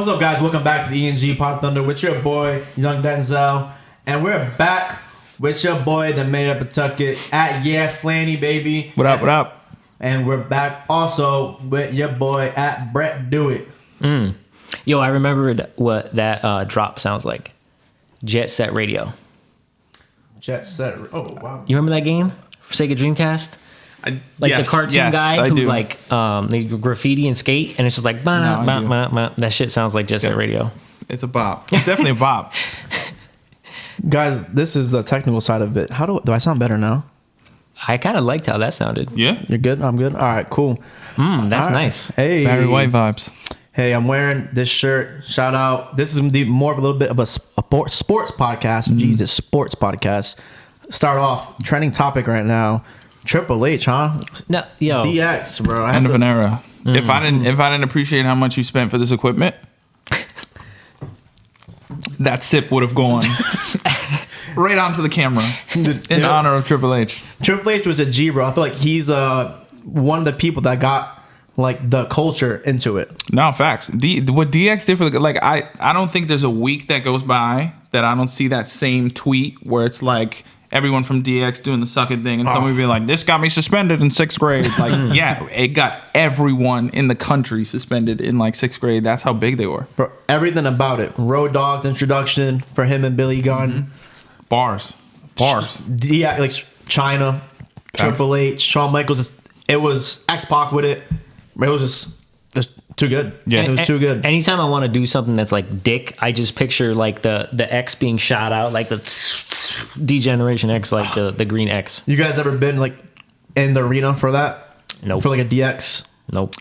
What's up, guys? Welcome back to the ENG Pod Thunder with your boy, Young Denzel. And we're back with your boy, the mayor of Pawtucket, at Flanny, baby. What up, what up? And we're back also with your boy, at Brett Do It. Yo, I remembered what that drop sounds like. Jet Set Radio. Jet Set. Oh, wow. You remember that game? Sega Dreamcast? The cartoon guy who they graffiti and skate, and it's just like that shit sounds like Jet Set Radio. It's a bop. It's definitely a bop. Guys, this is the technical side of it. How do I sound better now? I kind of liked how that sounded. Yeah, you're good. I'm good. All right, cool. That's nice. Hey, Barry White vibes. Hey, I'm wearing this shirt. Shout out. This is more of a little bit of a sports podcast. Jesus, sports podcast. Start off trending topic right now. Triple H, huh? No, yo, DX, bro. End of an era. If I didn't appreciate how much you spent for this equipment, that sip would have gone right onto the camera in honor of Triple H. Triple H was a G, bro. I feel like he's one of the people that got like the culture into it. No, facts. What DX did for I don't think there's a week that goes by that I don't see that same tweet where it's like everyone from DX doing the sucking thing and somebody be like, this got me suspended in 6th grade. Like, yeah, it got everyone in the country suspended in like 6th grade. That's how big they were. Bro, everything about it. Road Dogg's introduction for him and Billy Gunn. Bars. DX, like China, Triple H, Shawn Michaels. It was X-Pac with it. It was just too good. Yeah, it was too good. Anytime I want to do something that's like dick, I just picture like the X being shot out, like the D-Generation X, like the green X. You guys ever been like in the arena for that? Nope. For like a DX? Nope.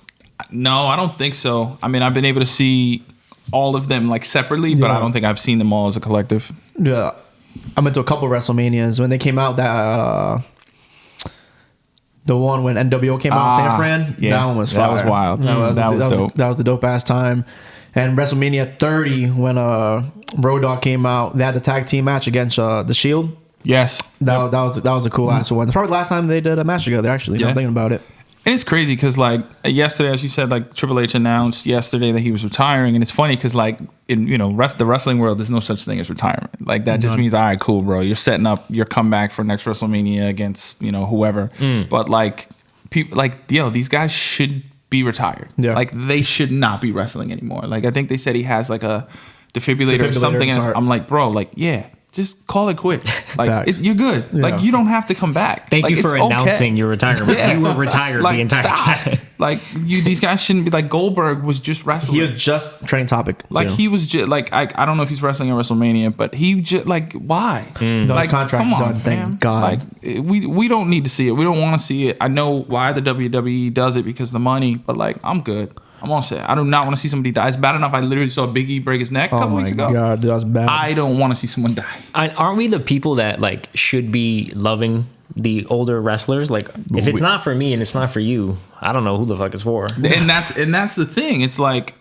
No, I don't think so. I mean, I've been able to see all of them like separately, but I don't think I've seen them all as a collective. Yeah. I went to a couple of WrestleManias when they came out. That the one when NWO came out in San Fran, that one was fire. That was wild. That was dope. That was the dope ass time. And WrestleMania 30 when Road Dogg came out, they had the tag team match against the Shield. Yes, that was a cool ass one. It's probably the last time they did a match together. Actually, now I'm thinking about it. And it's crazy because like yesterday, as you said, like Triple H announced yesterday that he was retiring, and it's funny because like in the wrestling world, there's no such thing as retirement. Like that just means all right, cool, bro. You're setting up your comeback for next WrestleMania against whoever. But like people like these guys should be retired. Yeah. Like they should not be wrestling anymore. Like I think they said he has like a defibrillator or something. And I'm like, bro, like just call it quit. Like you're good. Yeah. Like you don't have to come back. Thank you for announcing your retirement. You were retired the entire time. Like these guys shouldn't be like Goldberg was just wrestling. He was just training topic. Like he was just like I don't know if he's wrestling at WrestleMania, but he just like why? No, his contract's done. Thank God. Like we don't need to see it. We don't want to see it. I know why the WWE does it because of the money, but like I'm good. I'm all set. I do not want to see somebody die. It's bad enough I literally saw Big E break his neck a couple weeks ago. Oh my God, that was bad. I don't want to see someone die. Aren't we the people that like should be loving the older wrestlers? Like if it's not for me and it's not for you, I don't know who the fuck it's for. And that's the thing. It's like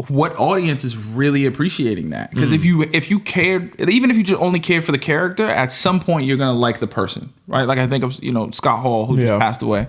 what audience is really appreciating that? Because if you cared, even if you just only cared for the character, at some point you're gonna like the person, right? Like I think of Scott Hall who just passed away.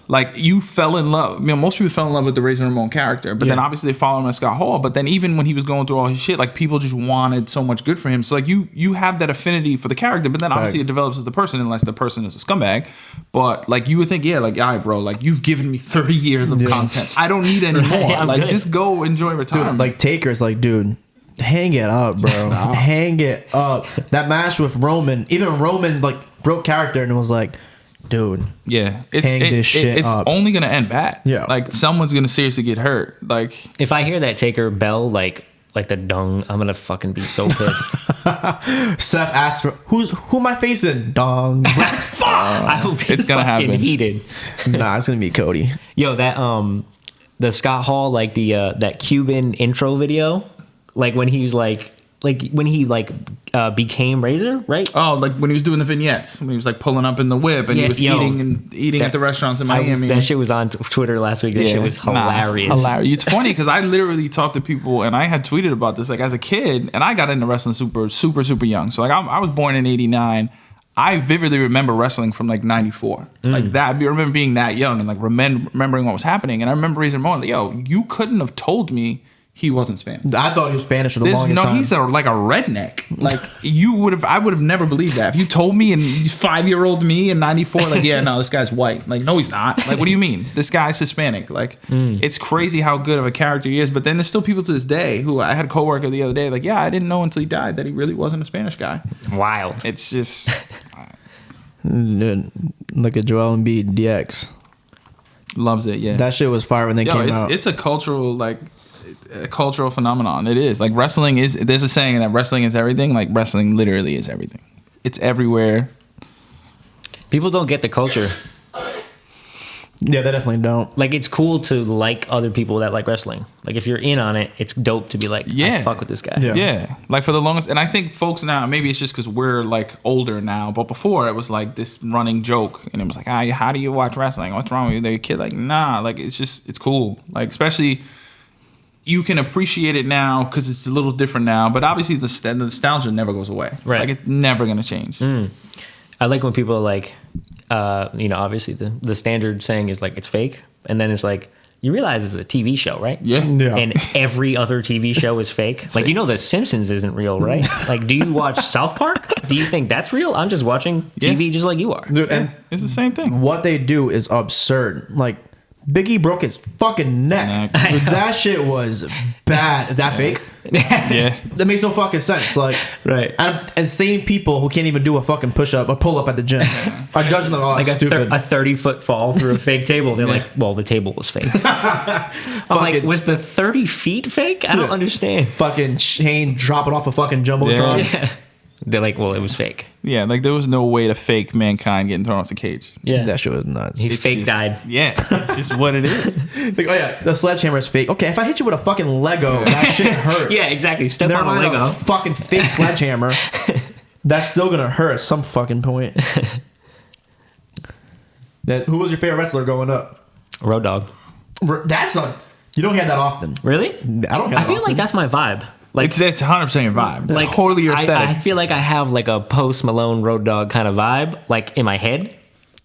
Like you fell in love. Most people fell in love with the Razor Ramon character, but then obviously they followed him as Scott Hall. But then even when he was going through all his shit, like people just wanted so much good for him. So like you have that affinity for the character, but then obviously it develops as the person, unless the person is a scumbag. But like you would think, all right, bro, like you've given me 30 years of content. I don't need any more. Like just go enjoy retirement. Dude, like Taker's like, dude, hang it up, bro. Hang it up. That match with Roman, even Roman like broke character and was like, dude, it's only gonna end bad. Yeah, like someone's gonna seriously get hurt. Like if I hear that Taker bell, like the dung, I'm gonna fucking be so pissed. Seth asked for who am I facing? Dung. I hope it's gonna happen. Heated. Nah, it's gonna be Cody. Yo, that the Scott Hall like the that Cuban intro video, like when he's like when he became Razor, right? Oh, like when he was doing the vignettes, when he was like pulling up in the whip and he was eating at the restaurants in Miami. That shit was on Twitter last week. That shit was hilarious. Hilarious. It's funny because I literally talked to people and I had tweeted about this like as a kid, and I got into wrestling super young. So like I was born in '89. I vividly remember wrestling from like 94. Like that. I remember being that young and like remembering what was happening. And I remember Razor Ramon, like, yo, you couldn't have told me he wasn't Spanish. I thought he was Spanish for the longest time. No, he's like a redneck. Like I would have never believed that. If you told me, and 5-year-old me in '94, like, yeah, no, this guy's white. Like, no, he's not. Like, what do you mean? This guy's Hispanic. Like, it's crazy how good of a character he is. But then there's still people to this day who I had a coworker the other day, like, yeah, I didn't know until he died that he really wasn't a Spanish guy. Wild. It's just look at Joel Embiid, DX. Loves it. Yeah, that shit was fire when they came out. It's a cultural phenomenon. It is. Like, wrestling is, there's a saying that wrestling is everything. Like, wrestling literally is everything. It's everywhere. People don't get the culture. Yeah, they definitely don't. Like, it's cool to like other people that like wrestling. Like, if you're in on it, it's dope to be like, I fuck with this guy. Yeah. Like, for the longest, and I think folks now, maybe it's just because we're like older now, but before it was like this running joke, and it was like, how do you watch wrestling? What's wrong with you? They're a kid. Like, nah, like, it's cool. Like, especially, you can appreciate it now because it's a little different now, but obviously the nostalgia never goes away. Right. Like, it's never gonna change. I like when people are like, obviously the standard saying is like, it's fake. And then it's like, you realize it's a TV show, right? Yeah. And every other TV show is fake. Like, you know, The Simpsons isn't real, right? Like, do you watch South Park? Do you think that's real? I'm just watching TV just like you are. Dude, and it's the same thing. What they do is absurd. Like, Biggie broke his fucking neck. Dude, that shit was bad. Is that fake? Yeah. That makes no fucking sense. Like, right. And same people who can't even do a fucking push-up or pull-up at the gym are judging them all like stupid. A 30-foot fall through a fake table. They're like, well, the table was fake. I'm like, was the 30 feet fake? I don't understand. Fucking Shane dropping off a fucking jumbotron. Yeah. They're like, well, it was fake. Yeah, like, there was no way to fake Mankind getting thrown off the cage. Yeah. That shit was nuts. He fake died. Yeah, it's just what it is. Like, oh yeah, the sledgehammer is fake. Okay, if I hit you with a fucking Lego, that shit hurts. Yeah, exactly. Step Never on a mind Lego. a fucking fake sledgehammer. That's still gonna hurt at some fucking point. Who was your favorite wrestler growing up? Road Dogg. That's you don't hear that often. Really? I don't hear that I feel often. like that's my vibe. Like, it's 100% your vibe. Like, totally your aesthetic. I feel like I have like a Post Malone Road Dogg kind of vibe, like, in my head.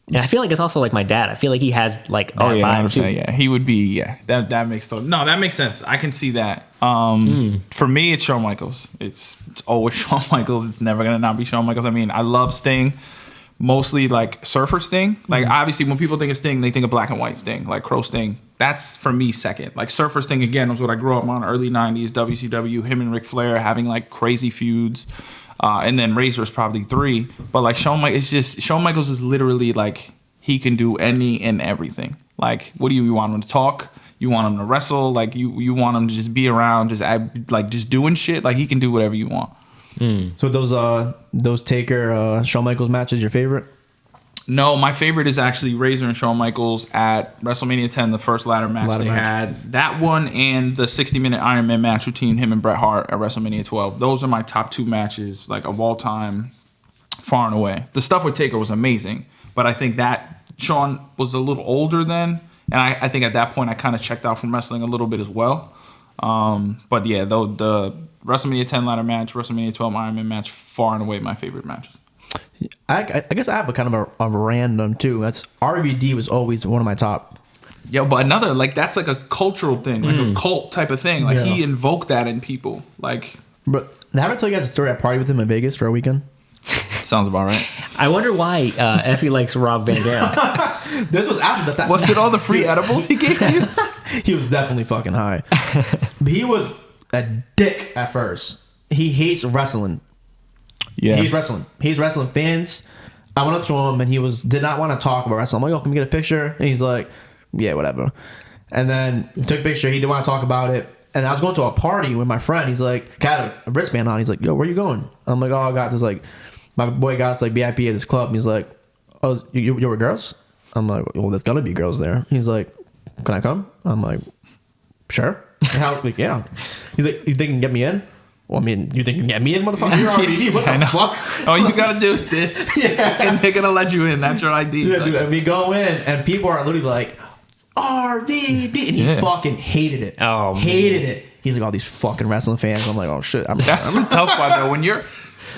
And I feel like it's also like my dad. I feel like he has like that vibe too. Yeah, he would be. Yeah, that makes that makes sense. I can see that. For me, it's Shawn Michaels. It's always Shawn Michaels. It's never gonna not be Shawn Michaels. I mean, I love Sting. Mostly like Surfer Sting. Like, obviously when people think of Sting, they think of black and white Sting, like Crow Sting. That's for me second. Like, Surfer Sting again was what I grew up on, early 90s, WCW, him and Ric Flair having like crazy feuds. And then Razor's probably 3. But like Shawn Michaels is literally like, he can do any and everything. Like, what do you want him to talk? You want him to wrestle? Like, you want him to just be around, just doing shit? Like, he can do whatever you want. So those Taker Shawn Michaels matches your favorite? No, my favorite is actually Razor and Shawn Michaels at WrestleMania 10, the first ladder match they had. That one and the 60-minute Iron Man match between him and Bret Hart at WrestleMania 12. Those are my top 2 matches, like, of all time, far and away. The stuff with Taker was amazing, but I think that Shawn was a little older then, and I think at that point I kind of checked out from wrestling a little bit as well. But yeah, the WrestleMania 10 ladder match, WrestleMania 12 Iron Man match, far and away my favorite matches. I guess I have a kind of a random too. That's RVD was always one of my top. Yeah, but another, like, that's like a cultural thing, like a cult type of thing. Like, he invoked that in people. Like, but haven't I told you guys a story? I partied with him in Vegas for a weekend. Sounds about right. I wonder why Efi likes Rob Van Dam. This was after the fact. Was it all the free edibles he gave you? He was definitely fucking high. But he was a dick at first. He hates wrestling. Yeah. He's wrestling. He's wrestling fans. I went up to him and he did not want to talk about wrestling. I'm like, oh, can we get a picture? And he's like, yeah, whatever. And then we took a picture. He didn't want to talk about it. And I was going to a party with my friend. He's like, got a wristband on. He's like, yo, where you going? I'm like, oh, I got this, like, my boy got us like VIP at this club. And he's like, oh, you were girls? I'm like, well, there's gonna be girls there. He's like, can I come? I'm like, sure. Like, yeah. He's like, you think you can get me in? Well, I mean, you think you can get me in, motherfucker? You're RVD. What the fuck? All you gotta do is this. Yeah. And they're gonna let you in. That's your ID. Yeah, dude. And we go in, and people are literally like, RVD. And he fucking hated it. Oh, hated it. He's like, all these fucking wrestling fans. I'm like, oh, shit. That's the tough part, though. When you're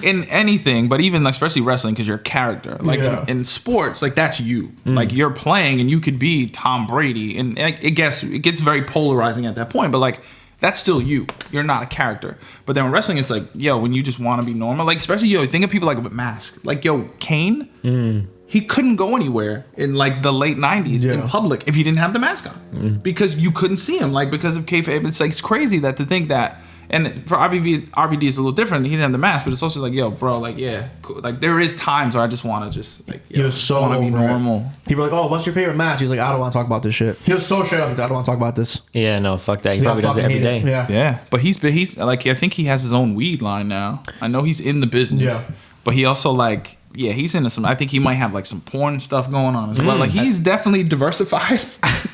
in anything, but even especially wrestling, because you're a character. Like, in sports, like, that's you. Like, you're playing, and you could be Tom Brady. And I guess it gets very polarizing at that point. But, like, that's still you. You're not a character. But then wrestling, it's like, yo, when you just want to be normal, like especially think of people like with masks. Like Kane, he couldn't go anywhere in like the late 90s in public if he didn't have the mask on because you couldn't see him, like because of kayfabe. It's like it's crazy that to think that. And for RVD is a little different. He didn't have the mask, but it's also like, yo, bro, like, yeah, cool. Like there is times where I just want to just like, he was so want to be normal. People are like, oh, what's your favorite match? He's like, I don't want to talk about this shit. He was so straight up. He's like, I don't want to talk about this. Yeah, no, fuck that. He probably does it every day. Yeah, but he's like, I think he has his own weed line now. I know he's in the business. Yeah, but he also like. Yeah, he's into some. I think he might have like some porn stuff going on as well. Like he's definitely diversified.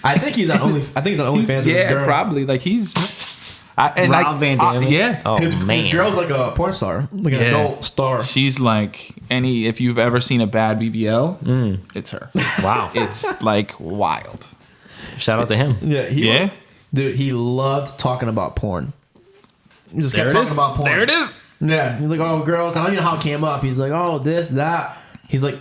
I think he's on OnlyFans. Yeah, probably. Like he's. Rob Van Dam. Yeah. Oh man. His girl's like a porn star, like an adult star. She's like if you've ever seen a bad BBL, it's her. Wow. It's like wild. Shout out to him. Yeah. Dude, he loved talking about porn. He just kept talking about porn. There it is. Yeah. He's like, oh, girls. I don't even know how it came up. He's like, oh, this, that. He's like,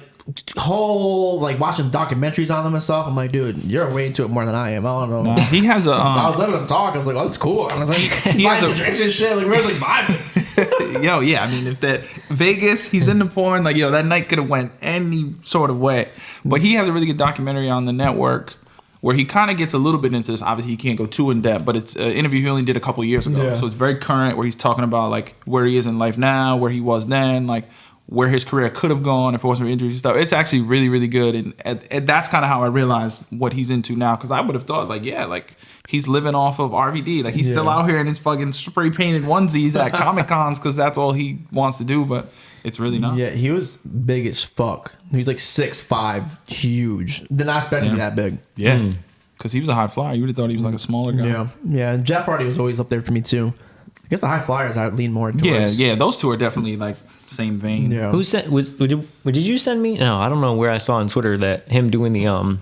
whole like watching documentaries on them and stuff. I'm like, dude, you're way into it more than I am. I don't know. Nah, he has a. I was letting him talk. I was like, oh, that's cool. I was like, he has a drinks and shit. Like, we're like vibing. Yo, yeah. I mean, if that Vegas, he's into porn. Like, yo, that night could have went any sort of way. But he has a really good documentary on the network where he kind of gets a little bit into this. Obviously, he can't go too in depth, but it's an interview he only did a couple years ago, so it's very current. Where he's talking about like where he is in life now, where he was then, like. Where his career could have gone if it wasn't for injuries and stuff. It's actually really, really good. And that's kind of how I realized what he's into now. Because I would have thought, like, yeah, like, he's living off of RVD. Like, he's still out here in his fucking spray-painted onesies at Comic-Cons because that's all he wants to do. But it's really not. Yeah, he was big as fuck. He was like 6'5", huge. Did not expect him to be that big. Yeah. Because he was a high flyer. You would have thought he was like a smaller guy. Yeah. And Jeff Hardy was always up there for me, too. I guess the high flyers I lean more towards. Yeah, those two are definitely like same vein. Yeah. Who sent? Did you send me? No, I don't know where I saw on Twitter that him doing the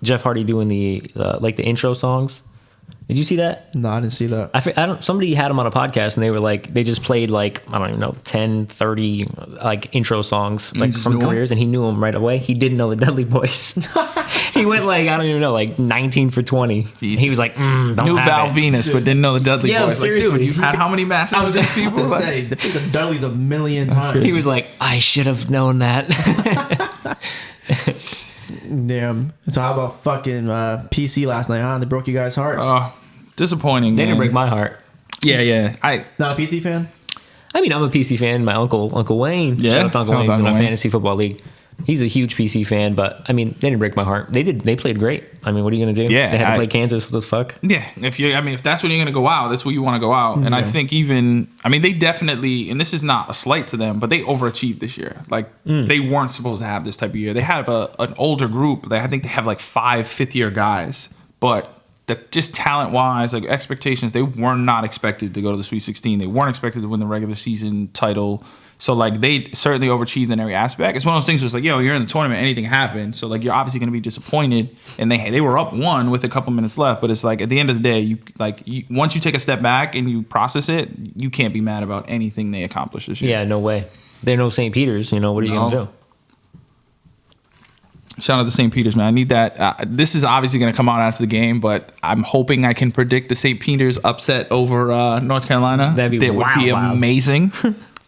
Jeff Hardy doing the like the intro songs. Did you see that? No, I didn't see that. I don't. Somebody had him on a podcast and they were like, they just played like, I don't even know, 10, 30 like intro songs like from careers, and he knew them right away. He didn't know the Dudley Boys. He went like, I don't even know, like 19 for 20. He was like, don't knew Val Venus, but didn't know the Dudley Boys. Seriously. Like, dude, you've had how many matches with these people? I was say, the Dudleys a million times. He was like, I should have known that. Damn. So how about fucking PC last night, huh? They broke you guys' hearts. Disappointing. They didn't break my heart. Yeah. Not a PC fan? I mean, I'm a PC fan. My Uncle Wayne. Yeah. Shout out to Uncle Wayne in our fantasy football league. He's a huge PC fan, but I mean, they didn't break my heart. They played great. I mean, what are you gonna do? Yeah, they had to play Kansas. What the fuck? Yeah, if that's when you're gonna go out, that's where you want to go out. And I think they definitely, and this is not a slight to them, but they overachieved this year. Like they weren't supposed to have this type of year. They had an older group. I think they have like 5 fifth-year guys, but that just talent-wise, like expectations, they were not expected to go to the Sweet 16. They weren't expected to win the regular season title. So, like, they certainly overachieved in every aspect. It's one of those things where it's like, yo, you're in the tournament, anything happens. So, like, you're obviously going to be disappointed. And they were up 1 with a couple minutes left. But it's like, at the end of the day, once you take a step back and you process it, you can't be mad about anything they accomplished this year. Yeah, no way. They're no St. Peter's. What are you going to do? Shout out to St. Peter's, man. I need that. This is obviously going to come out after the game, but I'm hoping I can predict the St. Peter's upset over North Carolina. That would be amazing.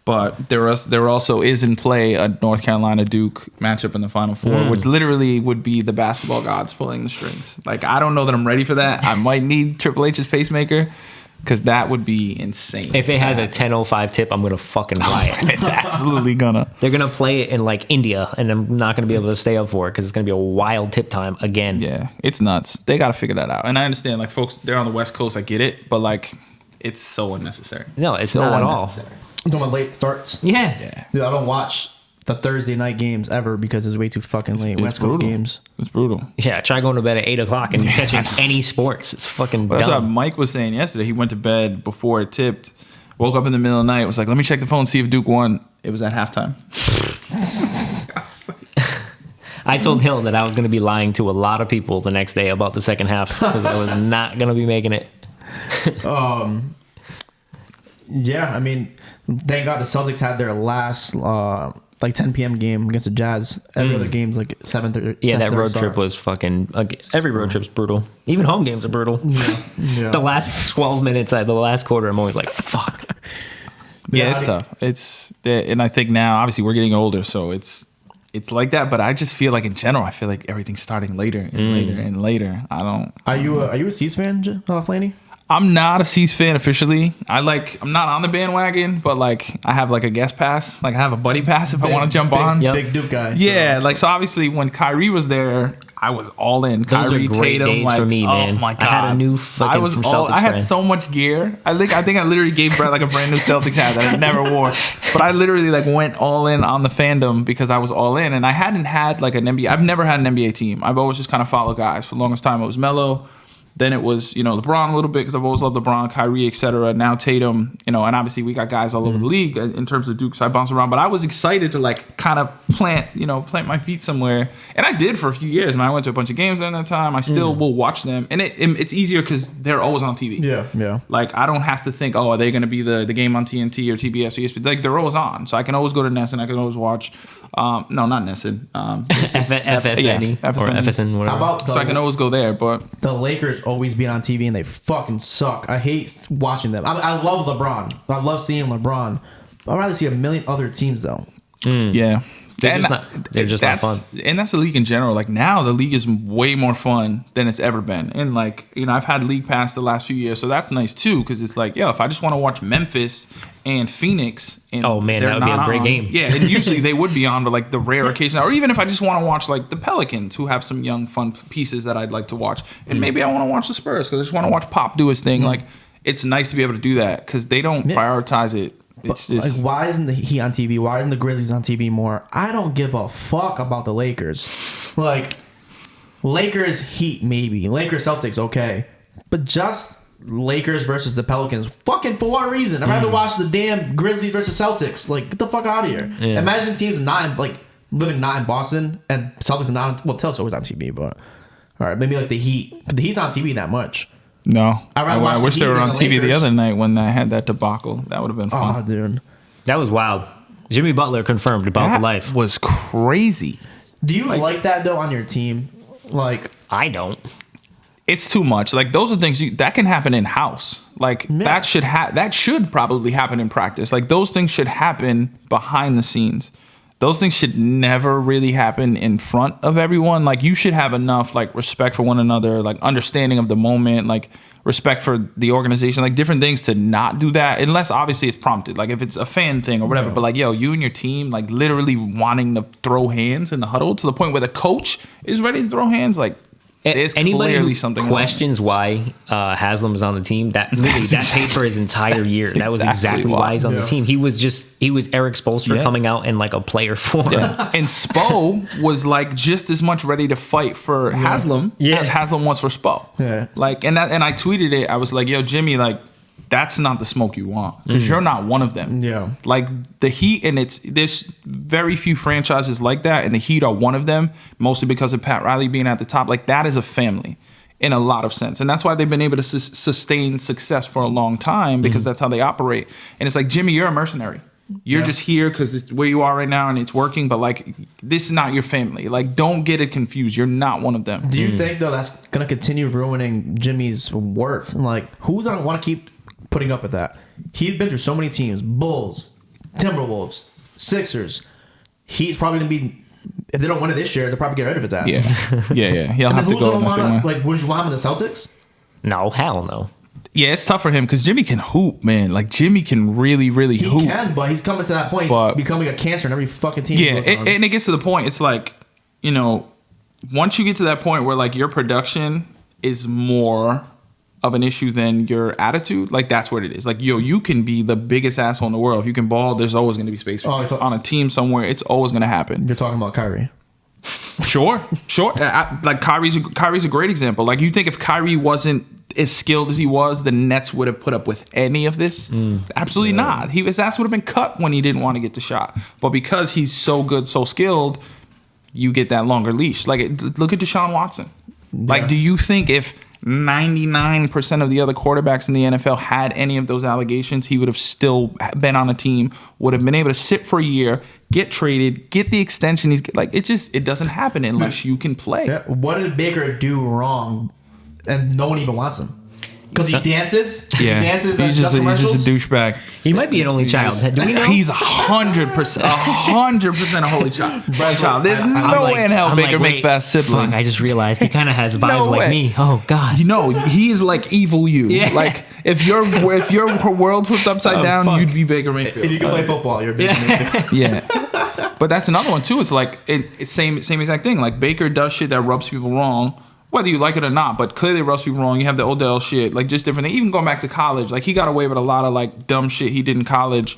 But there also is in play a North Carolina Duke matchup in the Final Four, which literally would be the basketball gods pulling the strings. Like, I don't know that I'm ready for that. I might need Triple H's pacemaker because that would be insane. If it has a 10:05 tip, I'm gonna fucking buy it. It's absolutely gonna. They're gonna play it in like India, and I'm not gonna be able to stay up for it because it's gonna be a wild tip time again. Yeah, it's nuts. They gotta figure that out. And I understand, like, folks, they're on the West Coast. I get it, but like, it's so unnecessary. No, it's not at all. I'm talking about late starts. Yeah. Dude, I don't watch the Thursday night games ever because it's way too fucking late. West Coast games. It's brutal. Yeah, try going to bed at 8 o'clock and catching any sports. It's fucking dumb. That's what Mike was saying yesterday. He went to bed before it tipped, woke up in the middle of the night, was like, let me check the phone, see if Duke won. It was at halftime. I told Hill that I was going to be lying to a lot of people the next day about the second half because I was not going to be making it. Yeah, I mean, thank God the Celtics had their last like 10 p.m. game against the Jazz. Every other game's like 7:30. Yeah, that road trip was fucking. Every road trip's brutal. Even home games are brutal. Yeah. The last 12 minutes, the last quarter, I'm always like, fuck. Yeah, it's tough. And I think now, obviously, we're getting older, so it's like that. But I just feel like in general, I feel like everything's starting later and later and later. I don't. Are you a C's fan, Flanny? I'm not a C's fan officially. I'm not on the bandwagon, but like I have like a guest pass. Like I have a buddy pass if I want to jump on. Big Duke guy. Yeah, so obviously when Kyrie was there, I was all in. Those Kyrie, are great Tatum, days for me, man. Oh my god, I had a new fucking from Celtics I had fan. so much gear. I think I literally gave Brett like a brand new Celtics hat that I never wore. But I literally like went all in on the fandom because I was all in, and I hadn't had like an NBA. I've never had an NBA team. I've always just kind of followed guys. For the longest time, it was Melo. Then it was, LeBron a little bit because I've always loved LeBron, Kyrie, etc. Now Tatum, and obviously we got guys all over the league in terms of Duke, so I bounce around. But I was excited to like kind of plant my feet somewhere, and I did for a few years. Man, I went to a bunch of games during that time. I still will watch them, and it's easier because they're always on TV. Yeah. Like I don't have to think, are they going to be the game on TNT or TBS or ESPN? Like they're always on, so I can always go to Nesson. I can always watch. No, not Nesson. FSN or FSN, whatever. So I can always go there, but the Lakers always being on TV and they fucking suck. I hate watching them. I love LeBron. I love seeing LeBron. I'd rather see a million other teams though. Yeah. They're just not fun. And that's the league in general. Like now the league is way more fun than it's ever been. And like, I've had league pass the last few years, so that's nice too. Cause it's like, if I just want to watch Memphis and Phoenix and oh man, that would be a great game. Yeah. And usually they would be on, but like the rare occasion, or even if I just want to watch like the Pelicans who have some young fun pieces that I'd like to watch. And maybe I want to watch the Spurs cause I just want to watch Pop do his thing. Like it's nice to be able to do that cause they don't prioritize it. It's just, like, why isn't the Heat on TV? Why isn't the Grizzlies on TV more? I don't give a fuck about the Lakers. Like, Lakers, Heat, maybe. Lakers, Celtics, okay. But just Lakers versus the Pelicans. Fucking for what reason? I'd rather watch the damn Grizzlies versus Celtics. Like, get the fuck out of here. Yeah. Imagine teams living not in Boston and Celtics are not on, well, Celtics always on TV, but all right, maybe like the Heat. The Heat's on TV that much. No. I wish they were on TV Lakers. the other night when I had that debacle. That would have been fun. Oh, dude. That was wild. Jimmy Butler confirmed about the life. That was crazy. Do you like that, though, on your team? Like, I don't. It's too much. Like, those are things that can happen in-house. Like, that should probably happen in practice. Like, those things should happen behind the scenes. Those things should never really happen in front of everyone. Like, you should have enough, like, respect for one another, like, understanding of the moment, like, respect for the organization, like, different things to not do that, unless, obviously, it's prompted. Like, if it's a fan thing or whatever. But, like, you and your team, like, literally wanting to throw hands in the huddle to the point where the coach is ready to throw hands, like, there's anybody clearly who something questions why Haslam is on the team, that paid for his entire year. That was exactly why he's on the team. He was Eric Spoelstra coming out in like a player form. Yeah. And Spo was like just as much ready to fight for Haslam as Haslam was for Spo. Yeah. Like, and I tweeted it. I was like, yo, Jimmy, like, that's not the smoke you want because you're not one of them. Yeah. Like the Heat, and there's very few franchises like that, and the Heat are one of them, mostly because of Pat Riley being at the top. Like, that is a family in a lot of sense. And that's why they've been able to sustain success for a long time, because that's how they operate. And it's like, Jimmy, you're a mercenary. You're just here because it's where you are right now and it's working, but like, this is not your family. Like, don't get it confused. You're not one of them. Do you think, though, that's going to continue ruining Jimmy's worth? Like, who's going to want to keep putting up with that? He's been through so many teams: Bulls, Timberwolves, Sixers. He's probably gonna be, if they don't win it this year, they'll probably get rid of his ass. Yeah. He'll have to go unless they win. Like, would you want him in the Celtics? No, hell no. Yeah, it's tough for him because Jimmy can hoop, man. Like, Jimmy can really, really hoop. He can, but he's coming to that point. He's becoming a cancer in every fucking team. Yeah, and it gets to the point. It's like, once you get to that point where like your production is more of an issue than your attitude, like, that's what it is. Like, you can be the biggest asshole in the world. If you can ball, there's always going to be space for you. On a team somewhere, it's always going to happen. You're talking about Kyrie. Sure. Like, Kyrie's a great example. Like, you think if Kyrie wasn't as skilled as he was, the Nets would have put up with any of this? Absolutely not. His ass would have been cut when he didn't want to get the shot. But because he's so good, so skilled, you get that longer leash. Like, look at Deshaun Watson. Like, do you think if 99% of the other quarterbacks in the NFL had any of those allegations, he would have still been on a team, would have been able to sit for a year, get traded, get the extension. It doesn't happen unless you can play. Yeah. What did Baker do wrong, and no one even wants him? Because he dances. Yeah, he dances. he's just a douchebag. He might be an only child. Do we know? He's 100%, a holy child. There's no way in hell Baker makes fast siblings. Fuck, I just realized he kind of has vibes like me. Oh God. You know, he's like evil you. Yeah. Like if your world flipped upside down, fuck. you'd be Baker Mayfield. If you can play football, you're Baker Mayfield. Yeah. But that's another one too. It's like it's same exact thing. Like Baker does shit that rubs people wrong, whether you like it or not, but clearly rubs people wrong. You have the Odell shit, like just different things. Even going back to college, like he got away with a lot of like dumb shit he did in college.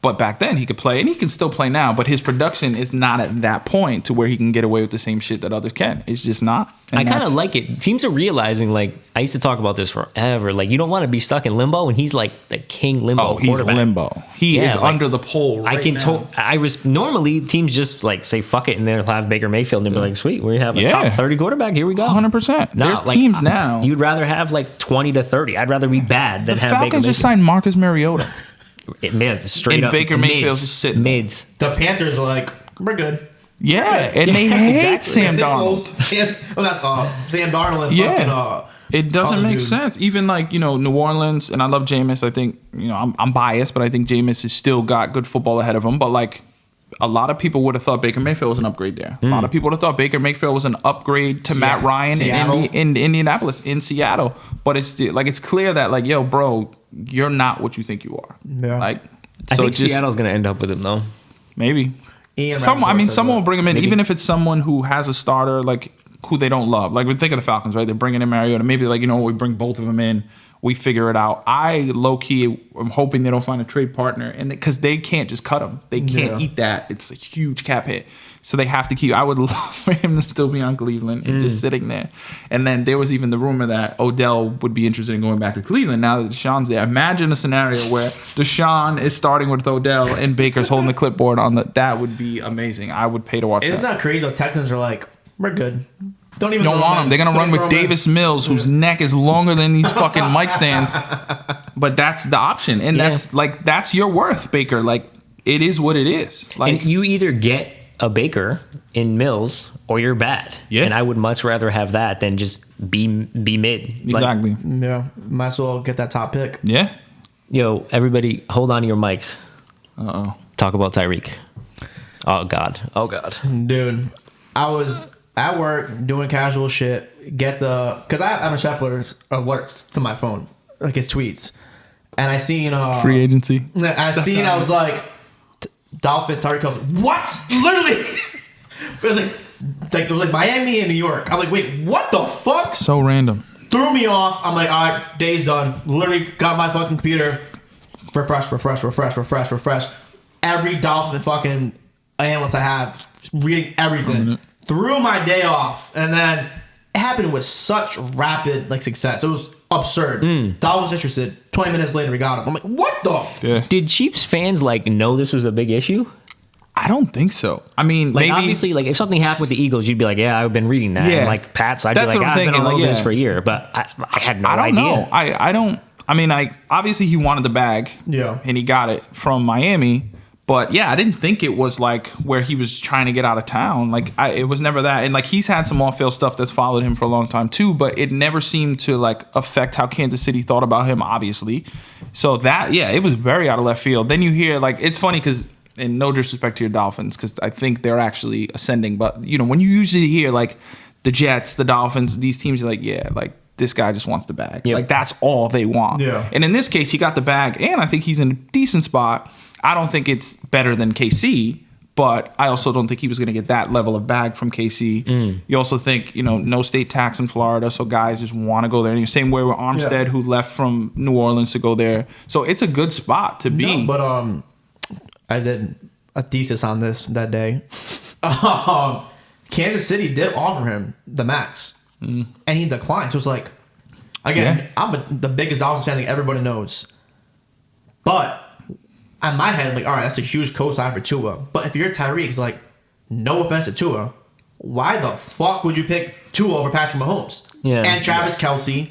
But back then he could play, and he can still play now, but his production is not at that point to where he can get away with the same shit that others can. It's just not. And I kind of like it. Teams are realizing, like, I used to talk about this forever. Like, you don't want to be stuck in limbo, and he's like the king limbo he's quarterback. limbo. He is like, under the pole right now. Normally, teams just, like, say, fuck it, and they'll have Baker Mayfield, and be like, sweet, we have a top 30 quarterback. Here we go. 100%. There's teams now. You'd rather have, like, 20 to 30. I'd rather be bad than have Baker Mayfield. The Falcons just signed Marcus Mariota. Straight up. Baker Mayfield's just sitting. Mids. The Panthers are like, we're good. Yeah, and they hate Sam Darnold. Sam Darnold and fucking it doesn't make sense. Even like, you know, New Orleans, and I love Jameis. I think, you know, I'm biased, but I think Jameis has still got good football ahead of him. But like, a lot of people would have thought Baker Mayfield was an upgrade there. A lot of people would have thought Baker Mayfield was an upgrade to Matt Ryan in Indianapolis, in Seattle. But it's like, it's clear that like, yo, bro, you're not what you think you are. Yeah. Like, I think Seattle's going to end up with him, though. Maybe. Someone will bring him in, even if it's someone who has a starter, like, who they don't love. Like, we think of the Falcons, right? They're bringing in Mariota. Maybe, like, you know, we bring both of them in. We figure it out. I, low-key, am hoping they don't find a trade partner, and because they can't just cut him. They can't eat that. It's a huge cap hit. So they have to keep. I would love for him to still be on Cleveland and just sitting there. And then there was even the rumor that Odell would be interested in going back to Cleveland now that Deshaun's there. Imagine a scenario where Deshaun is starting with Odell and Baker's holding the clipboard on the. That would be amazing. I would pay to watch that. Isn't that crazy? The Texans are like, we're good. Don't want him. They're gonna run with Davis Mills, whose neck is longer than these fucking mic stands. But that's the option, and that's your worth, Baker. Like, it is what it is. Like, and you either get a Baker in Mills or you're bad. Yeah. And I would much rather have that than just be mid. Exactly. Might as well get that top pick. Yeah. Yo, everybody, hold on to your mics. Uh-oh. Talk about Tyreek. Oh God. Dude, I was at work doing casual shit. Because I have Adam Scheffler's alerts to my phone, like his tweets, and I seen free agency. I was like, Dolphins, Tyreek Hill. What? Literally, it was like Miami and New York. I'm like, wait, what the fuck? So random. Threw me off. I'm like, all right, day's done. Literally got my fucking computer. Refresh. Every Dolphin fucking analyst I have, reading everything. Threw my day off, and then it happened with such rapid success. It was absurd. Dolphins interested. 20 minutes later, we got him. I'm like, what the? Did Chiefs fans know this was a big issue? I don't think so. I mean, maybe obviously, if something happened with the Eagles, you'd be like, yeah, I've been reading that. Yeah. And Pats, I'd be like, I've been all over this for a year, but I had no idea. I don't know. I don't. I mean, obviously he wanted the bag. Yeah. And he got it from Miami. But yeah, I didn't think it was where he was trying to get out of town. It was never that. And he's had some off-field stuff that's followed him for a long time too, but it never seemed to affect how Kansas City thought about him, obviously. So that, yeah, it was very out of left field. Then you hear, it's funny because, and no disrespect to your Dolphins, because I think they're actually ascending, but when you usually hear the Jets, the Dolphins, these teams are this guy just wants the bag. Yep. That's all they want. Yeah. And in this case, he got the bag, and I think he's in a decent spot. I don't think it's better than KC, but I also don't think he was going to get that level of bag from KC. You also think, no state tax in Florida, so guys just want to go there. And the same way with Armstead, who left from New Orleans to go there. So it's a good spot to be. No, but I did a thesis on this that day. Kansas City did offer him the max, and he declined. So it's again, I'm the biggest Dolphins fan that everybody knows. But in my head, I'm all right, that's a huge cosign for Tua. But if you're Tyreek, it's no offense to Tua, why the fuck would you pick Tua over Patrick Mahomes? Yeah. And Travis Kelce.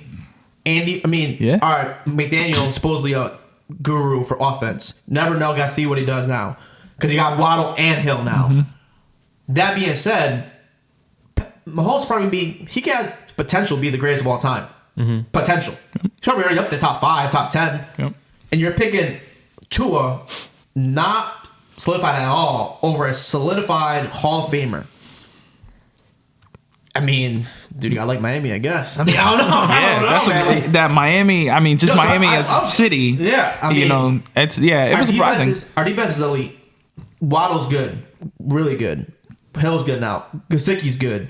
Andy, all right, McDaniel, supposedly a guru for offense. Never know, got to see what he does now. Because you got Waddle and Hill now. Mm-hmm. That being said, Mahomes probably he has potential to be the greatest of all time. Mm-hmm. Potential. He's probably already up there, top 5, top 10. Yep. And you're picking Tua, not solidified at all, over a solidified Hall of Famer. I mean, dude, you got like Miami, I guess. I don't know. That Miami. I mean, just Miami as a city. Yeah, it was surprising. Our defense is elite. Waddle's good, really good. Hill's good now. Gesicki's good.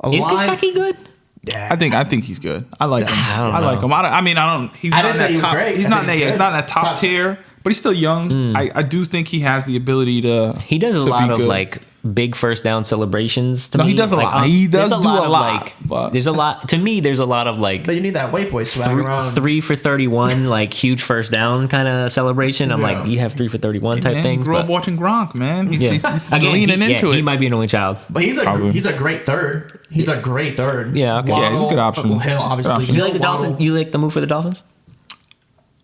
Is Gesicki good? Yeah, I think he's good. I like him. I like him. I don't. He's not in that top. He's not in that top tier, but he's still young. I do think he has the ability to. He does a lot of like big first down celebrations. To me. He does a lot. He does do a lot. But there's a lot. To me, there's a lot of like. But you need that white boy swag around. 3 for 31, like huge first down kind of celebration. I'm like, you have 3 for 31 type things. Grew up watching Gronk, man. He's Again, leaning into it. He might be an only child, but he's a great third. He's a great third. Yeah, okay. Yeah, he's a good option. Hill, obviously. You like the Dolphins? You like the move for the Dolphins?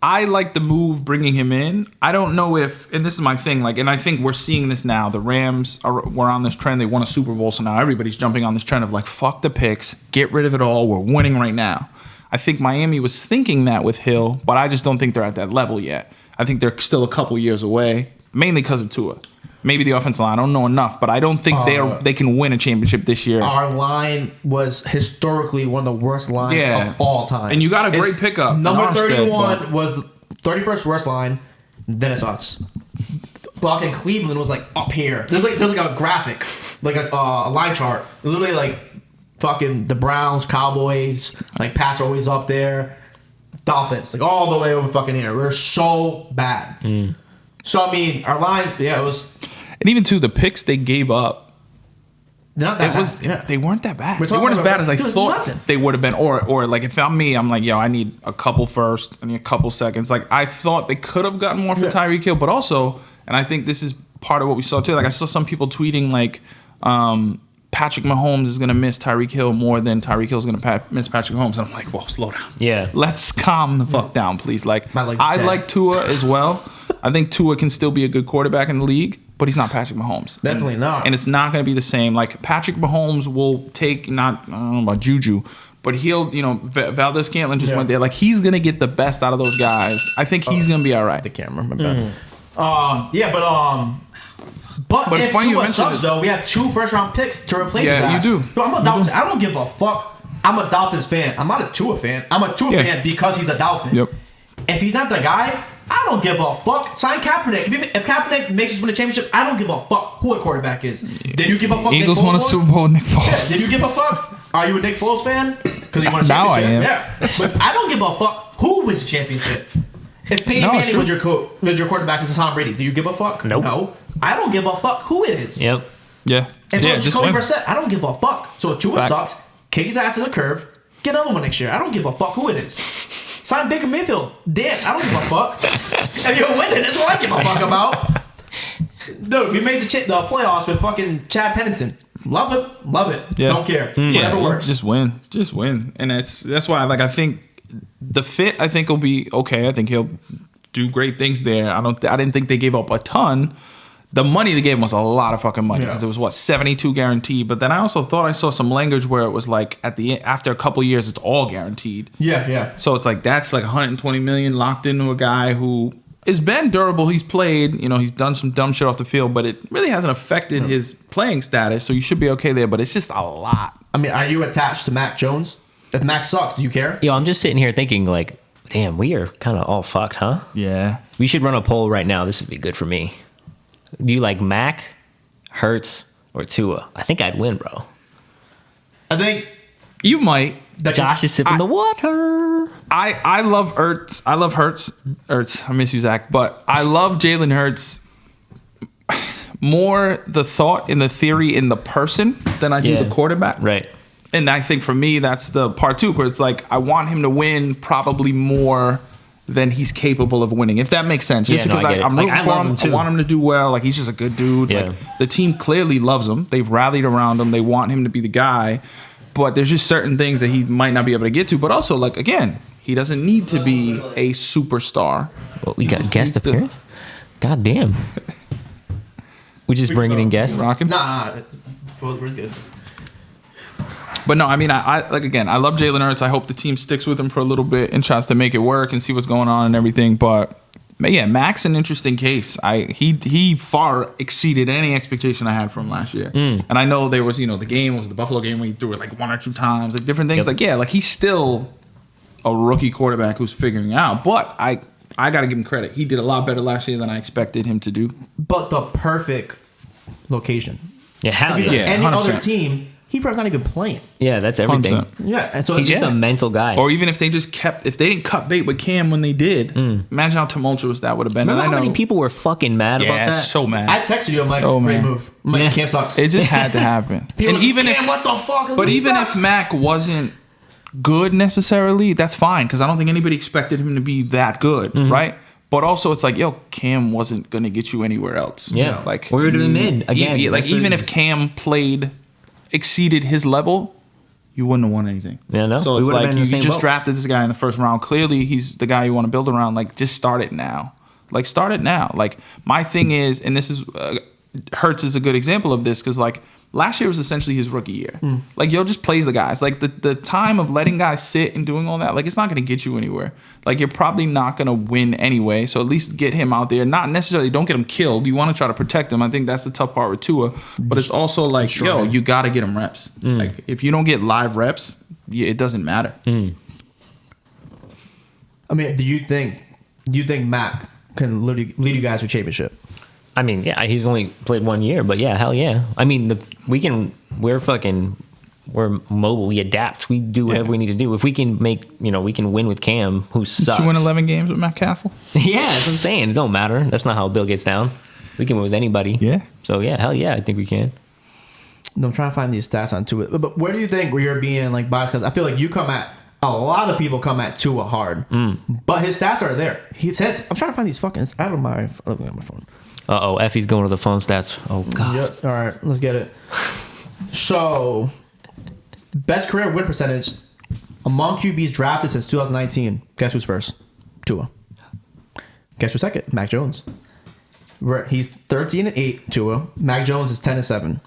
I like the move bringing him in. I don't know if, and this is my thing, like, and I think we're seeing this now. The Rams were on this trend. They won a Super Bowl, so now everybody's jumping on this trend of like, fuck the picks, get rid of it all. We're winning right now. I think Miami was thinking that with Hill, but I just don't think they're at that level yet. I think they're still a couple years away, mainly because of Tua. Maybe the offensive line. I don't know enough, but I don't think they can win a championship this year. Our line was historically one of the worst lines of all time. And you got a great pickup. Number 31 was the 31st worst line. Then it's us. Fucking Cleveland was like up here. There's like a graphic, like a line chart. Literally like fucking the Browns, Cowboys, like Pats are always up there. Dolphins, like all the way over fucking here. We're so bad. So I mean, our line, it was. And even to the picks they gave up, not that bad. They weren't that bad. They weren't as bad as I thought they would have been. Or like if I'm me, I'm like, yo, I need a couple first, I need a couple seconds. Like I thought they could have gotten more for Tyreek Hill, but also, and I think this is part of what we saw too. Like I saw some people tweeting like, Patrick Mahomes is gonna miss Tyreek Hill more than Tyreek Hill is gonna miss Patrick Mahomes. And I'm like, whoa, slow down. Yeah, let's calm the fuck down, please. Like I like Tua as well. I think Tua can still be a good quarterback in the league, but he's not Patrick Mahomes. Definitely not. And it's not going to be the same. Like Patrick Mahomes will take I don't know about Juju, but he'll, Valdez-Scantling just went there. Like he's going to get the best out of those guys. I think he's going to be all right. The camera, my bad. But it's if funny you Tua mentioned sucks, though, we have 2 first-round picks to replace his ass. You do. Bro, I'm a Dolphins. I don't give a fuck. I'm a Dolphins fan. I'm not a Tua fan. I'm a Tua fan because he's a Dolphin. Yep. If he's not the guy, I don't give a fuck. Sign Kaepernick. If Kaepernick makes us win a championship, I don't give a fuck who a quarterback is. Did you give a fuck? Eagles won a Super Bowl with Nick Foles. Yeah, did you give a fuck? Are you a Nick Foles fan? Because he won a championship. Now I am. Yeah, but I don't give a fuck who wins the championship. If Peyton Manning was your quarterback as Tom Brady, do you give a fuck? Nope. No. I don't give a fuck who it is. Yep. Yeah. And just Jacoby win. Brissett, I don't give a fuck. So if Tua sucks, kick his ass in the curve, get another one next year. I don't give a fuck who it is. Sign Baker Mayfield. Dance. I don't give a fuck. If you're winning, that's what I give a fuck about. Dude, we made the playoffs with fucking Chad Pennington. Love it. Love it. Yeah. Don't care. Whatever works. Just win. And that's why I think the fit will be okay. I think he'll do great things there. I didn't think they gave up a ton. The money they gave him was a lot of fucking money because it was 72 guaranteed. But then I also thought I saw some language where it was like after a couple of years it's all guaranteed. Yeah. So it's like that's like 120 million locked into a guy who has been durable. He's played, he's done some dumb shit off the field, but it really hasn't affected his playing status. So you should be okay there. But it's just a lot. I mean, are you attached to Mac Jones? If Mac sucks, do you care? Yo, I'm just sitting here thinking like, damn, we are kind of all fucked, huh? Yeah. We should run a poll right now. This would be good for me. Do you like Mac, Hurts, or Tua? I think I'd win, bro. I think you might. Josh is sipping the water. I love Hurts. I love Hurts. I miss you, Zach. But I love Jalen Hurts more the thought and the theory in the person than I do the quarterback. Right. And I think for me, that's the part too, where it's like I want him to win probably more then he's capable of winning. If that makes sense. Just Yeah, no, because I get it. I'm Like, rooting I for love him. him too. I want him to do well. Like, he's just a good dude. Yeah. Like, the team clearly loves him. They've rallied around him. They want him to be the guy. But there's just certain things that he might not be able to get to. But also, like, again, he doesn't need to be a superstar. Well, we got just guest needs to- appearance. God damn. We just bringing in guests. Rocking. Nah, well, we're good. But no, I mean, I like, again, I love Jalen Hurts. I hope the team sticks with him for a little bit and tries to make it work and see what's going on and everything. But yeah, Mac's an interesting case. He far exceeded any expectation I had from last year. And I know there was, the game was the Buffalo game where he threw it like 1 or 2 times, like different things. Yep. Like, yeah, like he's still a rookie quarterback who's figuring it out. But I got to give him credit. He did a lot better last year than I expected him to do. But the perfect location. Yeah, hell If he's yeah. on any 100%. other team, he probably not even playing. Yeah, that's everything. 100%. Yeah, and so He's it's just a mental guy. Or even if they didn't cut bait with Cam when they did, imagine how tumultuous that would have been. Remember And I how know, many people were fucking mad about that? so mad. I texted you. I'm like, Oh, great man. move. I'm like, Yeah. Cam sucks. It just had to happen. People And like, even Cam, if, what the fuck? but He even sucks. if Mac wasn't good necessarily, that's fine because I don't think anybody expected him to be that good, right? But also, it's like, yo, Cam wasn't gonna get you anywhere else. Yeah. like We would've been mid again. Like That's the- even if Cam exceeded his level, you wouldn't have won anything. Yeah, no. So We it's would've like been in you the same just boat. drafted this guy in the first round. Clearly, he's the guy you want to build around. Like, just start it now. Like, start it now. Like, my thing is, and this is Hurts is a good example of this because like last year was essentially his rookie year. Like, yo, just plays the guys. Like the time of letting guys sit and doing all that, like it's not going to get you anywhere. Like you're probably not going to win anyway. So at least get him out there. Not necessarily don't get him killed. You want to try to protect him. I think that's the tough part with Tua. But it's also like, yo, you got to get him reps. Like if you don't get live reps, it doesn't matter. I mean, do you think Mac can lead you guys to a championship? I mean, yeah, he's only played 1 year, but yeah, hell yeah. I mean, we're mobile. We adapt. We do whatever we need to do. If we can we can win with Cam, who sucks. Did you win 11 games with Matt Castle? Yeah, that's what I'm saying. It don't matter. That's not how Bill gets down. We can win with anybody. Yeah. So yeah, hell yeah, I think we can. I'm trying to find these stats on Tua. But where do you think you're being like biased? Because I feel like a lot of people come at Tua hard, but his stats are there. He says, I'm trying to find these fucking. I have my phone. Efi's going to the phone stats. Oh god. Yep. All right, let's get it. So, best career win percentage among QBs drafted since 2019. Guess who's first? Tua. Guess who's second? Mac Jones. He's 13-8. Tua. Mac Jones is 10-7.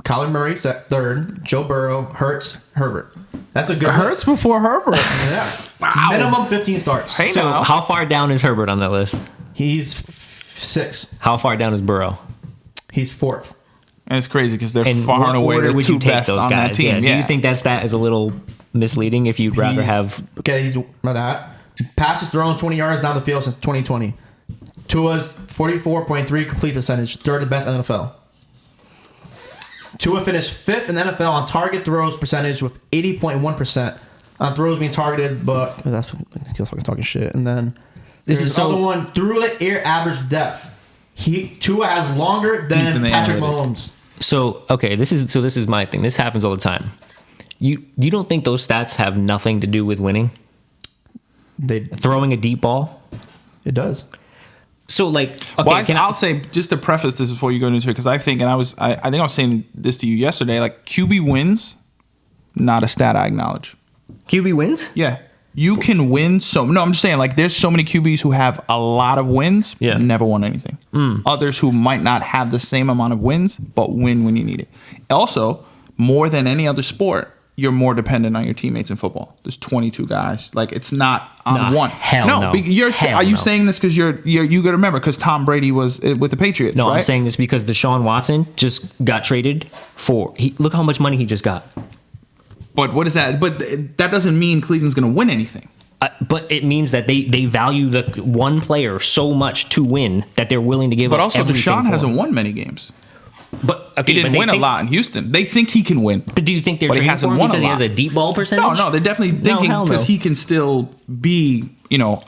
Kyler Murray third. Joe Burrow. Hurts. Herbert. That's a good Hurts before Herbert. Yeah. Wow. Minimum 15 starts. Hey, So now. how far down is Herbert on that list? He's 6. How far down is Burrow? He's 4th. And it's crazy because they're And far what and away order the would two you take best those on that guys? team. Yeah. Do you think that stat is a little misleading if you'd rather have? Okay, he's not that. Passes thrown 20 yards down the field since 2020. Tua's 44.3 complete percentage, third best in NFL. Tua finished 5th in the NFL on target throws percentage with 80.1% on throws being targeted, but that's feels like I'm talking shit. And then This there's is the so- other one through the air average depth. Tua has longer than Deep in the Patrick analytics. Mahomes. So okay, this is my thing. This happens all the time. You don't think those stats have nothing to do with winning? Throwing a deep ball. It does. So like, okay, Well, can I'll say just to preface this before you go into it because I think I think I was saying this to you yesterday. Like QB wins, not a stat I acknowledge. QB wins? Yeah, you can win. No, I'm just saying like there's so many QBs who have a lot of wins, Yeah. never won anything. Others who might not have the same amount of wins but win when you need it. Also, more than any other sport, you're more dependent on your teammates in football. There's 22 guys. Like it's not on Nah, one. hell no. Are Hell you no. saying this because you got to remember because Tom Brady was with the Patriots? No, right? I'm saying this because Deshaun Watson just got traded for. Look how much money he just got. But what is that? But that doesn't mean Cleveland's going to win anything. But it means that they value the one player so much to win that they're willing to give But up also, everything Deshaun for hasn't him. won many games. But okay, He didn't but they win a think- lot in Houston. They think he can win. But do you think they're But he trading hasn't for him won a because he has lot. a deep ball percentage? No, they're definitely No, thinking hell no. because he can still be,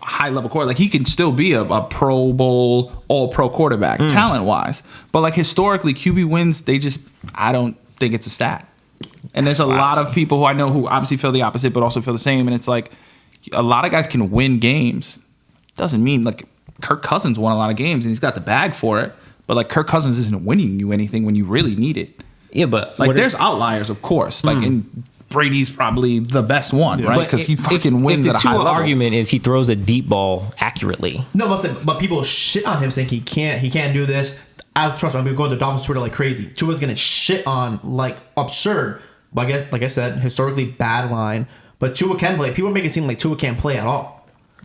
high level quarterback. Like he can still be a Pro Bowl, All Pro quarterback, talent wise. But like historically, QB wins. I don't think it's a stat. And there's a lot of people who I know who obviously feel the opposite, but also feel the same. And it's like a lot of guys can win games. doesn't mean like Kirk Cousins won a lot of games and he's got the bag for it. But like Kirk Cousins isn't winning you anything when you really need it. Yeah, but like there's outliers, of course. Like in Brady's probably the best one, right? Because he fucking wins at a high level. The argument is he throws a deep ball accurately. No, but people shit on him saying he can't do this. Trust me, I'm going to Dolphins Twitter like crazy. Tua's gonna shit on like absurd. But like I said, historically bad line. But Tua can play. People make it seem like Tua can't play at all.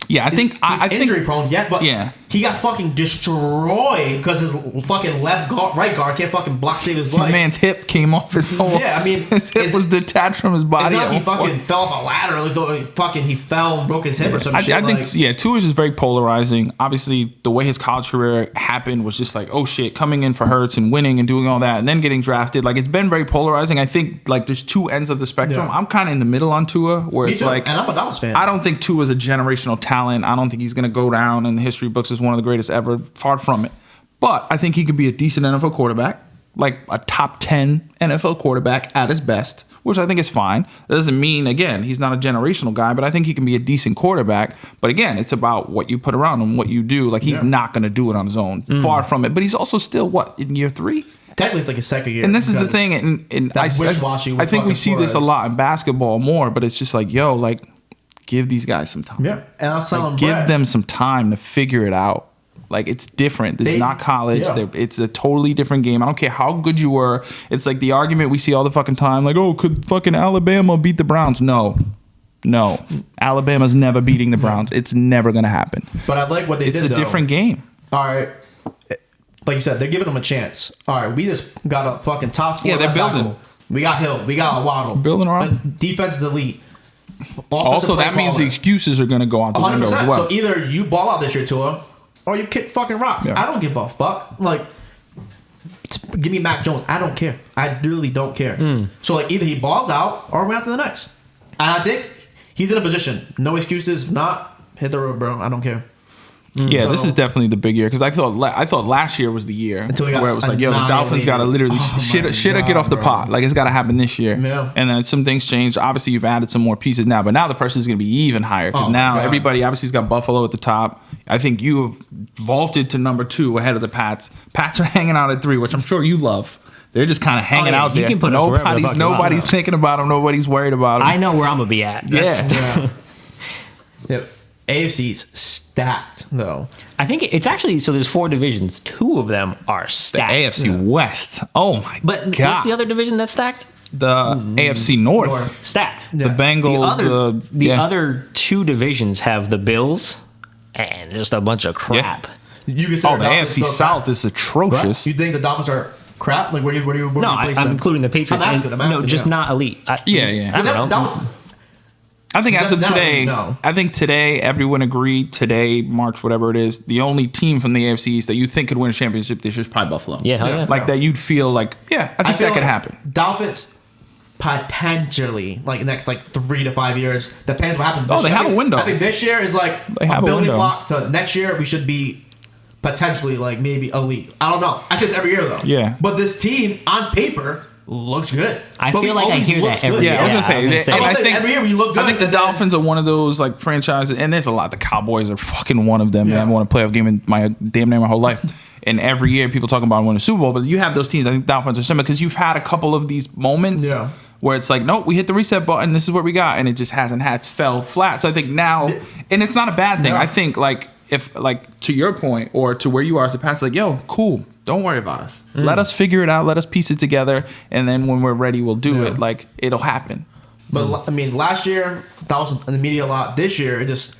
Yeah, I think he's injury prone, yes, but he got fucking destroyed because his fucking right guard can't fucking block save his life. My man's hip came off his whole. Yeah, I mean, his hip was detached from his body. It's not like he fucking fell off a ladder. Like he fell and broke his hip or some shit. I think Tua is just very polarizing. Obviously, the way his college career happened was just like, oh shit, coming in for Hurts and winning and doing all that, and then getting drafted. Like it's been very polarizing. I think like there's two ends of the spectrum. Yeah. I'm kind of in the middle on Tua, where it's like, and I'm a Dolphins fan. I don't think Tua is a generational talent. I don't think he's going to go down in the history books as one of the greatest ever. Far from it. But I think he could be a decent NFL quarterback, like a top 10 NFL quarterback at his best, which I think is fine. That doesn't mean, again, he's not a generational guy, but I think he can be a decent quarterback. But again, it's about what you put around him, what you do. Like he's not going to do it on his own. Far from it. But he's also still, in year 3? Technically, it's like his second year. And this is the thing. And I think we see this a lot in basketball more, but it's just like, yo, like, give these guys some time. Yeah, and I'll tell them, give them some time to figure it out. Like it's different. It's not college. Yeah. It's a totally different game. I don't care how good you were. It's like the argument we see all the fucking time. Like, oh, could fucking Alabama beat the Browns? No. Alabama's never beating the Browns. It's never gonna happen. But I like what they did. It's a different game. All right. Like you said, they're giving them a chance. All right, we just got a fucking top 4. Yeah, they're building. Tackle. We got Hill. We got Waddle. Building around. Defense is elite. Also, that means the excuses are going to go out the window as well. So either you ball out this year, Tua, or you kick fucking rocks. Yeah. I don't give a fuck. Like, give me Mac Jones. I don't care. I really don't care. So, like, either he balls out or we're on to the next. And I think he's in a position. No excuses. If not, hit the road, bro. I don't care. Yeah, so, this is definitely the big year because I thought last year was the year where it was like, yo, the Dolphins got to literally shit get off the pot. Like, it's got to happen this year. Yeah. And then some things changed. Obviously, you've added some more pieces now, but now the pressure's going to be even higher because now everybody obviously has got Buffalo at the top. I think you have vaulted to number 2 ahead of the Pats. Pats are hanging out at 3, which I'm sure you love. They're just kind of hanging out there. You can put nobody's thinking about them. Nobody's worried about them. I know where I'm going to be at. Yeah. Yep. AFC's stacked, though. I think it's actually, so there's 4 divisions. 2 of them are stacked. The AFC West. Oh, my God. But what's the other division that's stacked? The AFC North. Stacked. Yeah. The Bengals. The other 2 divisions have the Bills and just a bunch of crap. Yeah. The AFC South is atrocious. Right? You think the Dolphins are crap? Like, where do you No, I'm including the Patriots. I'm asking, not elite. I don't know. I think as of today, everyone agreed today, March, whatever it is, the only team from the AFC East that you think could win a championship this year is probably Buffalo. Yeah. Like that you'd feel like, I think that could happen. Dolphins potentially, like next 3 to 5 years, depends what happens. They have a window. I think this year is like a building block to next year we should be potentially like maybe elite. I don't know. I say this every year though. Yeah. But this team on paper looks good. I feel like I hear that every year. Yeah, I was gonna say. I think every year we look good. I think the Dolphins are one of those like franchises, and there's a lot. The Cowboys are fucking one of them. Yeah. I haven't won a playoff game in my damn near my whole life. And every year people talk about winning a Super Bowl, but you have those teams. I think Dolphins are similar because you've had a couple of these moments where it's like, nope, we hit the reset button. This is what we got, and it just hasn't had. It's fell flat. So I think now, and it's not a bad thing. I think if to your point or to where you are as a Pats, like, yo, cool. Don't worry about us. Let us figure it out. Let us piece it together. And then when we're ready, we'll do it. Like, it'll happen. But, I mean, last year, that was in the media a lot. This year, it just,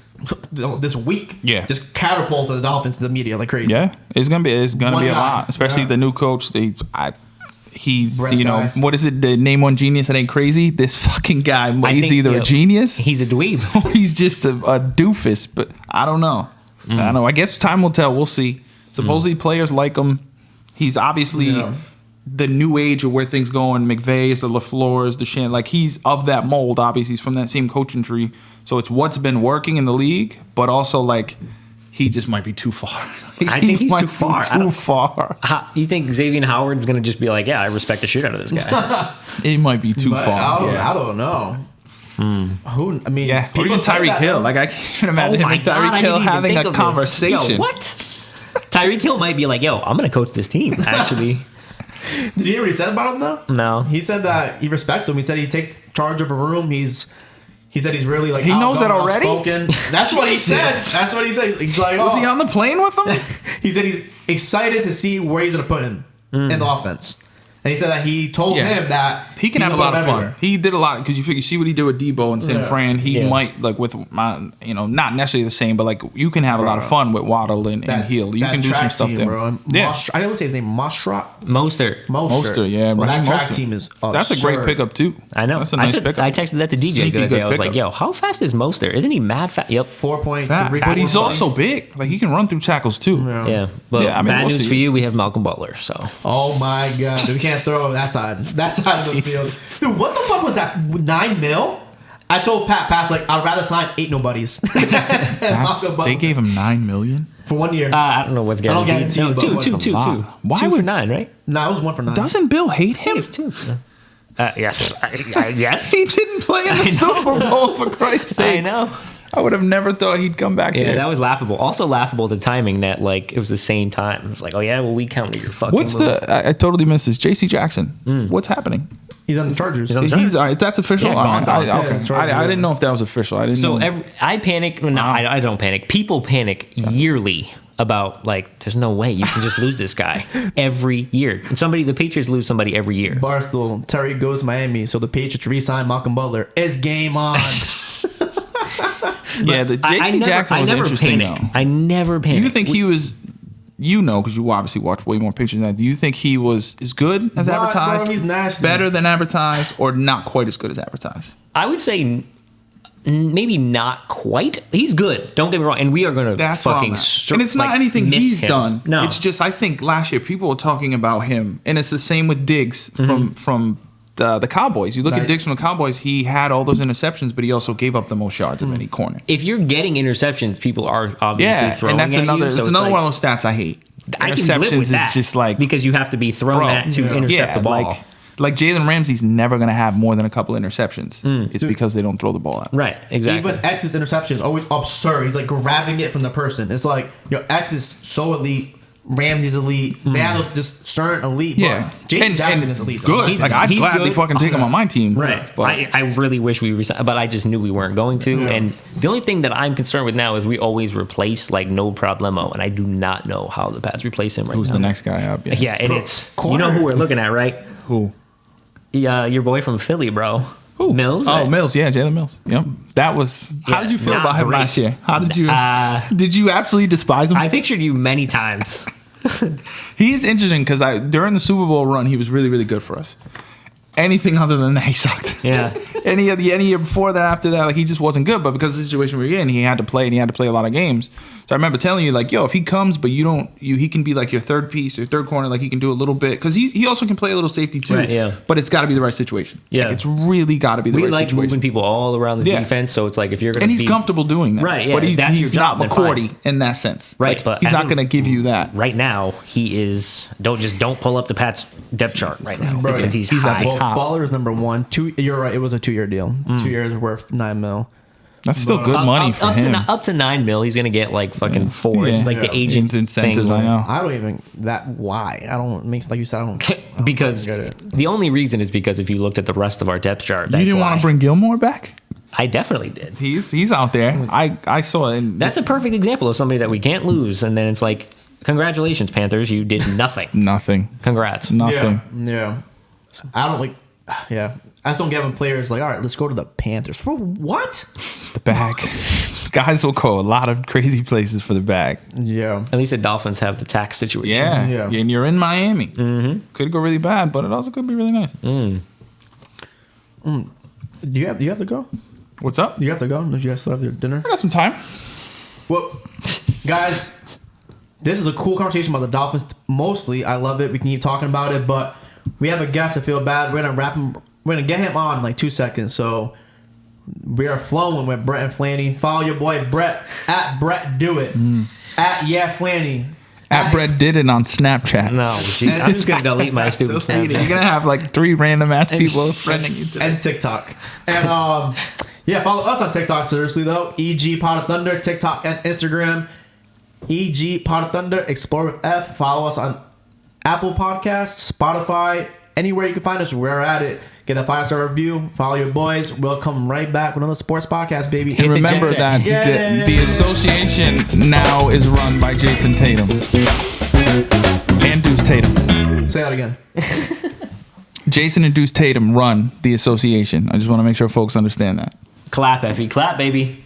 this week, just catapulted the Dolphins to the media like crazy. Yeah. It's going to be a lot. Especially the new coach. He's, what is it? The name one genius that ain't crazy? This fucking guy. He's either a genius. He's a dweeb. Or he's just a doofus. But I don't know. I don't know. I guess time will tell. We'll see. Supposedly players like him. He's obviously the new age of where things going. McVay's, the LaFleur's, the Shan. Like, he's of that mold, obviously. He's from that same coaching tree. So it's what's been working in the league, but also, like, he just might be too far. I think he's too far. Too far. You think Xavier Howard's going to just be like, I respect the shit out of this guy? It might be too far. I don't know. Who? I mean, Yeah, or even say Tyreek that, Hill. though. Like, I can't even imagine him and Tyreek Hill having a conversation. Yo, what? Tyreek Hill might be like, yo, I'm going to coach this team, actually. Did you hear what he said about him, though? No. He said that he respects him. He said he takes charge of a room. He said he's really like He knows that outgoing, already? outspoken. That's what he said. Jesus. That's what he said. He's like, Was he on the plane with them? He said he's excited to see where he's going to put him in the offense. And he said that he told him that he can he's have a lot of fun. everywhere. He did a lot because you see what he did with Debo and San Fran. He might like with not necessarily the same, but like you can have a lot of fun with Waddle and Hill. You can do some stuff there. Bro. I always say his name Mostert. Mostert, yeah. Bro, that Raheem track Mostert. team is absurd. That's a great pickup too. I know. That's a nice pickup. I texted that to DJ the other day. I was like, yo, how fast is Mostert? Isn't he mad fast? Yep. 4.3. But he's also big. Like he can run through tackles too. Yeah. But bad news for you, we have Malcom Butler. So. Oh my God, dude, we can't throw that side. That side of the field, dude. What the fuck was that? 9 mil? I told Pat, like, I'd rather sign 8 nobodies. They gave him $9 million for 1 year. I don't know what's guaranteed. I don't guarantee, No, two. Why 2 would for 9, right? No, it was 1 for 9. Doesn't Bill hate I him? think it's 2. Yes. Yes. He didn't play in the Super Bowl for Christ's sake. I know. I would have never thought he'd come back Yeah, here. that was laughable. Also laughable the timing that like it was the same time. It was like, oh yeah, well we counted your fucking. What's move. I totally missed this. J.C. Jackson. What's happening? He's on the Chargers. He's on That's official. Yeah, gone. Okay. I didn't know if that was official. I didn't. So know. I panic. No, I don't panic. People panic yearly about like, there's no way you can just lose this guy every year. And the Patriots lose somebody every year. Barstool, Terry goes to Miami, so the Patriots re-sign Malcom Butler. It's game on. Yeah, the J.C. Jackson was interesting though. I never panic. Do you think he was? Because you obviously watch way more pictures than that. Do you think he was as good as advertised? Bro, he's nasty. Better than advertised, or not quite as good as advertised? I would say maybe not quite. He's good. Don't get me wrong. And we are going to fucking and it's not anything he's him. done. No. It's just I think last year people were talking about him, and it's the same with Diggs from the Cowboys. You look at Diggs from the Cowboys. He had all those interceptions, but he also gave up the most yards of any corner. If you're getting interceptions, people are obviously throwing and that's at another. you. So it's another one of those stats I hate. I can live with that is just like because you have to be thrown at to intercept the ball. Like Jalen Ramsey's never going to have more than a couple interceptions. It's because they don't throw the ball out. Right, exactly. Even X's interception is always absurd. He's like grabbing it from the person. It's like, X is so elite. Ramsey's elite. Battle's just certain elite. Yeah. But Jason Jackson is elite. Good. Like, I'd gladly fucking take him on my team. Right. But I really wish we resigned, but I just knew we weren't going to. Yeah. And the only thing that I'm concerned with now is we always replace like no problemo, and I do not know how the Pats replace him right who's now. the next guy up? Yeah, and it's you know who we're looking at, right? Who? Your boy from Philly, bro. Who? Mills. Oh, right? Mills. Yeah, Jalen Mills. Yep. That was. How did you feel not about him great. last year? How did you? Did you absolutely despise him? I pictured you many times. He's interesting because during the Super Bowl run, he was really, really good for us. Anything other than that, he sucked. Yeah. any year before that, after that, like he just wasn't good. But because of the situation we were in, he had to play, and he had to play a lot of games. So I remember telling you, like, yo, if he comes, but he can be like your third piece or third corner, like he can do a little bit because he also can play a little safety too. Right, yeah. But it's got to be the right situation. Yeah. Like, it's really got to be the right We like situation. moving people all around the defense, so it's like if you're going to And he's comfortable doing that. Right, yeah, But that's he's your not job, then McCourty fine. in that sense. Right, Like, but he's I not think going to give you that. right now he is. Don't pull up the Pats depth chart right now Bro, because he's he's at high. the top. Baller is number 1. You're right. It was a 2-year deal. 2 years worth $9 million. That's still good money for him. Up to $9 million, he's gonna get like fucking 4. It's like the agent incentives. thing. I know. I don't even why. I don't makes like you said. I don't Because get it. the only reason is because if you looked at the rest of our depth chart, that's You didn't want to bring Gilmore back? I definitely did. He's out there. I saw it. That's a perfect example of somebody that we can't lose, and then it's like, congratulations, Panthers, you did nothing. nothing. Congrats. Nothing. Yeah. I don't like. Yeah. I just don't get when players like, all right, let's go to the Panthers. For what? The bag. Guys will go a lot of crazy places for the bag. Yeah. At least the Dolphins have the tax situation. Yeah. And you're in Miami. Mm-hmm. Could go really bad, but it also could be really nice. Mm. Do you have to go? What's up? Do you have to go? Do you guys still have your dinner? I got some time. Well, guys, this is a cool conversation about the Dolphins. Mostly, I love it. We can keep talking about it, but we have a guest. I feel bad. We're gonna wrap him. We're gonna get him on in like 2 seconds. So we are flowing with Brett and Flanny. Follow your boy Brett at Brett Do It at Flanny. At Brett did it on Snapchat. No, geez, I'm just gonna delete my stupid You're Snapchat. gonna have like 3 random ass people friending you today. And TikTok. And Yeah, follow us on TikTok, seriously, though. EG Pot of Thunder, TikTok and Instagram. EG Pot of Thunder, Explore with F. Follow us on Apple Podcasts, Spotify, anywhere you can find us. We're at it. Get a 5-star review. Follow your boys. We'll come right back with another sports podcast, baby. And remember that the association now is run by Jason Tatum and Deuce Tatum. Say that again. Jason and Deuce Tatum run the association. I just want to make sure folks understand that. Clap, Efi. Clap, baby.